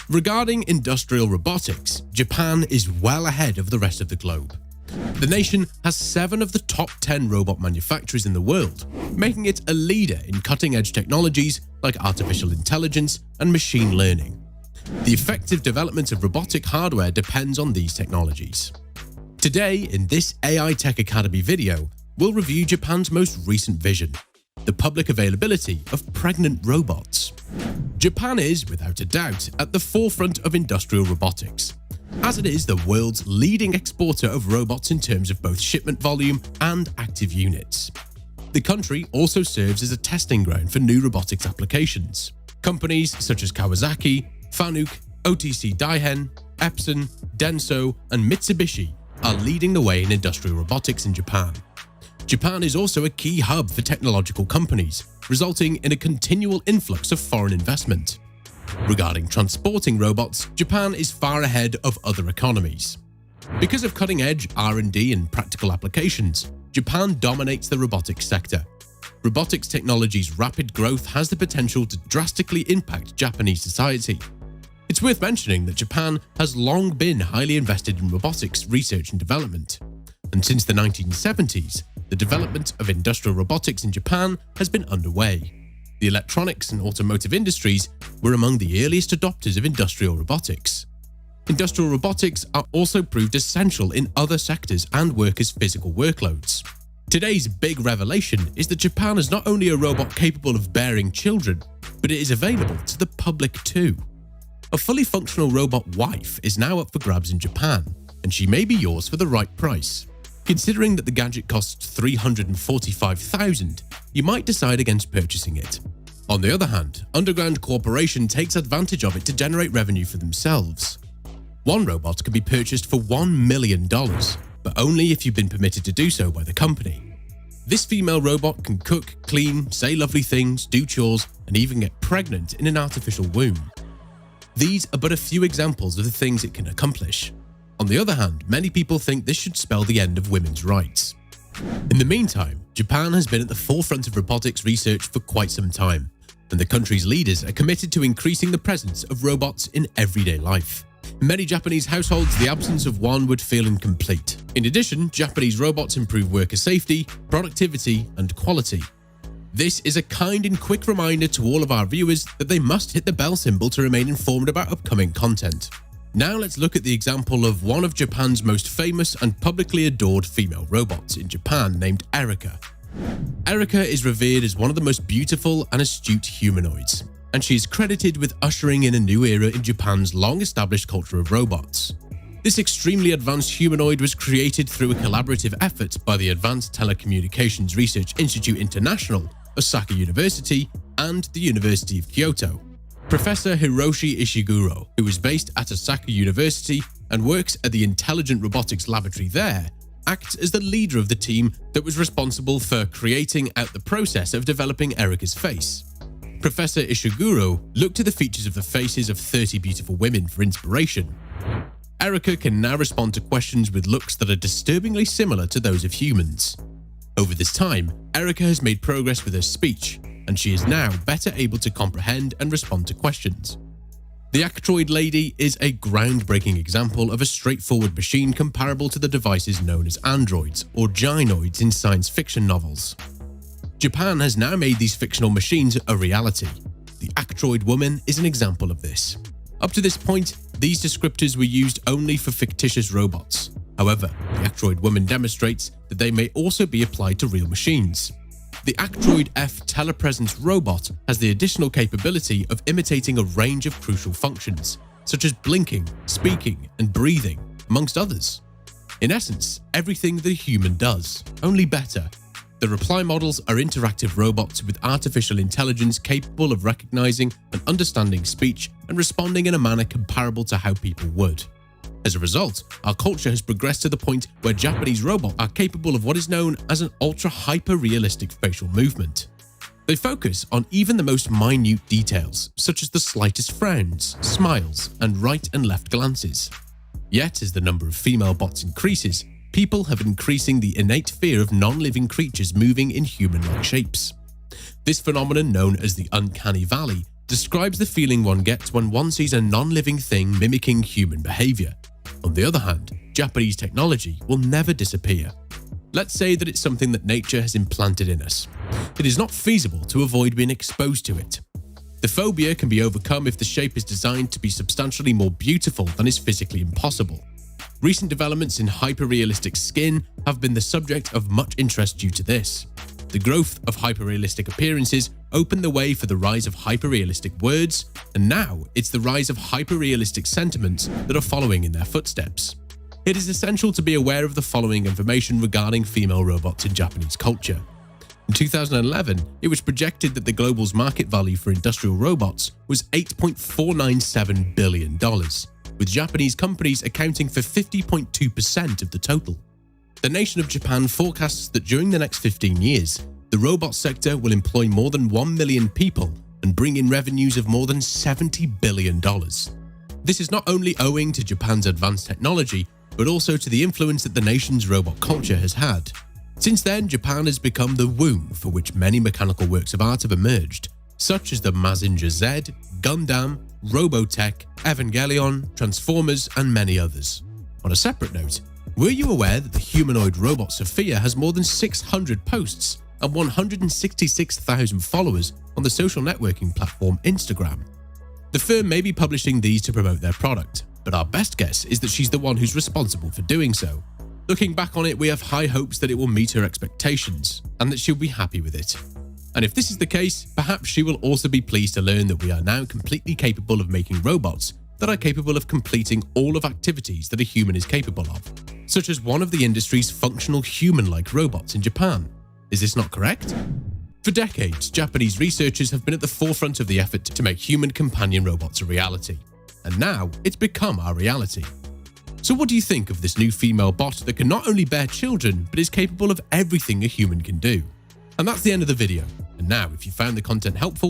Regarding industrial robotics, Japan is well ahead of the rest of the globe. The nation has 7 of the top 10 robot manufacturers in the world, making it a leader in cutting-edge technologies like artificial intelligence and machine learning. The effective development of robotic hardware depends on these technologies. Today, in this AI Tech Academy video, we'll review Japan's most recent vision: the public availability of pregnant robots. Japan is, without a doubt, at the forefront of industrial robotics, as it is the world's leading exporter of robots in terms of both shipment volume and active units. The country also serves as a testing ground for new robotics applications. Companies such as Kawasaki, Fanuc, OTC Daihen, Epson, Denso, and Mitsubishi are leading the way in industrial robotics in Japan. Japan is also a key hub for technological companies, resulting in a continual influx of foreign investment. Regarding transporting robots, Japan is far ahead of other economies. Because of cutting-edge R&D and practical applications, Japan dominates the robotics sector. Robotics technology's rapid growth has the potential to drastically impact Japanese society. It's worth mentioning that Japan has long been highly invested in robotics research and development. And since the 1970s, the development of industrial robotics in Japan has been underway. The electronics and automotive industries were among the earliest adopters of industrial robotics. Industrial robotics are also proved essential in other sectors and workers' physical workloads. Today's big revelation is that Japan is not only a robot capable of bearing children, but it is available to the public too. A fully functional robot wife is now up for grabs in Japan, and she may be yours for the right price. Considering that the gadget costs $345,000, you might decide against purchasing it. On the other hand, Underground Corporation takes advantage of it to generate revenue for themselves. One robot can be purchased for $1 million, but only if you've been permitted to do so by the company. This female robot can cook, clean, say lovely things, do chores, and even get pregnant in an artificial womb. These are but a few examples of the things it can accomplish. On the other hand, many people think this should spell the end of women's rights. In the meantime, Japan has been at the forefront of robotics research for quite some time, and the country's leaders are committed to increasing the presence of robots in everyday life. In many Japanese households, the absence of one would feel incomplete. In addition, Japanese robots improve worker safety, productivity, and quality. This is a kind and quick reminder to all of our viewers that they must hit the bell symbol to remain informed about upcoming content. Now let's look at the example of one of Japan's most famous and publicly adored female robots in Japan named Erica. Erica is revered as one of the most beautiful and astute humanoids, and she is credited with ushering in a new era in Japan's long-established culture of robots. This extremely advanced humanoid was created through a collaborative effort by the Advanced Telecommunications Research Institute International, Osaka University, and the University of Kyoto. Professor Hiroshi Ishiguro, who is based at Osaka University and works at the Intelligent Robotics Laboratory there, acts as the leader of the team that was responsible for creating out the process of developing Erica's face. Professor Ishiguro looked to the features of the faces of 30 beautiful women for inspiration. Erica can now respond to questions with looks that are disturbingly similar to those of humans. Over this time, Erica has made progress with her speech, and she is now better able to comprehend and respond to questions. The Actroid Lady is a groundbreaking example of a straightforward machine comparable to the devices known as androids or gynoids in science fiction novels. Japan has now made these fictional machines a reality. The Actroid Woman is an example of this. Up to this point, these descriptors were used only for fictitious robots. However, the Actroid Woman demonstrates that they may also be applied to real machines. The Actroid F telepresence robot has the additional capability of imitating a range of crucial functions, such as blinking, speaking, and breathing, amongst others. In essence, everything that a human does, only better. The reply models are interactive robots with artificial intelligence capable of recognizing and understanding speech and responding in a manner comparable to how people would. As a result, our culture has progressed to the point where Japanese robots are capable of what is known as an ultra-hyper-realistic facial movement. They focus on even the most minute details, such as the slightest frowns, smiles, and right and left glances. Yet, as the number of female bots increases, people have increasing the innate fear of non-living creatures moving in human-like shapes. This phenomenon, known as the uncanny valley, describes the feeling one gets when one sees a non-living thing mimicking human behavior. On the other hand, Japanese technology will never disappear. Let's say that it's something that nature has implanted in us. It is not feasible to avoid being exposed to it. The phobia can be overcome if the shape is designed to be substantially more beautiful than is physically impossible. Recent developments in hyper-realistic skin have been the subject of much interest due to this. The growth of hyper-realistic appearances opened the way for the rise of hyper-realistic words, and now it's the rise of hyper-realistic sentiments that are following in their footsteps. It is essential to be aware of the following information regarding female robots in Japanese culture. In 2011, it was projected that the global market value for industrial robots was $8.497 billion, with Japanese companies accounting for 50.2% of the total. The nation of Japan forecasts that during the next 15 years, the robot sector will employ more than 1 million people and bring in revenues of more than $70 billion. This is not only owing to Japan's advanced technology, but also to the influence that the nation's robot culture has had. Since then, Japan has become the womb for which many mechanical works of art have emerged, such as the Mazinger Z, Gundam, Robotech, Evangelion, Transformers, and many others. On a separate note, were you aware that the humanoid robot Sophia has more than 600 posts and 166,000 followers on the social networking platform Instagram? The firm may be publishing these to promote their product, but our best guess is that she's the one who's responsible for doing so. Looking back on it, we have high hopes that it will meet her expectations and that she'll be happy with it. And if this is the case, perhaps she will also be pleased to learn that we are now completely capable of making robots that are capable of completing all of activities that a human is capable of, such as one of the industry's functional human-like robots in Japan. Is this not correct? For decades, Japanese researchers have been at the forefront of the effort to make human companion robots a reality. And now it's become our reality. So what do you think of this new female bot that can not only bear children, but is capable of everything a human can do? And that's the end of the video. And now, if you found the content helpful,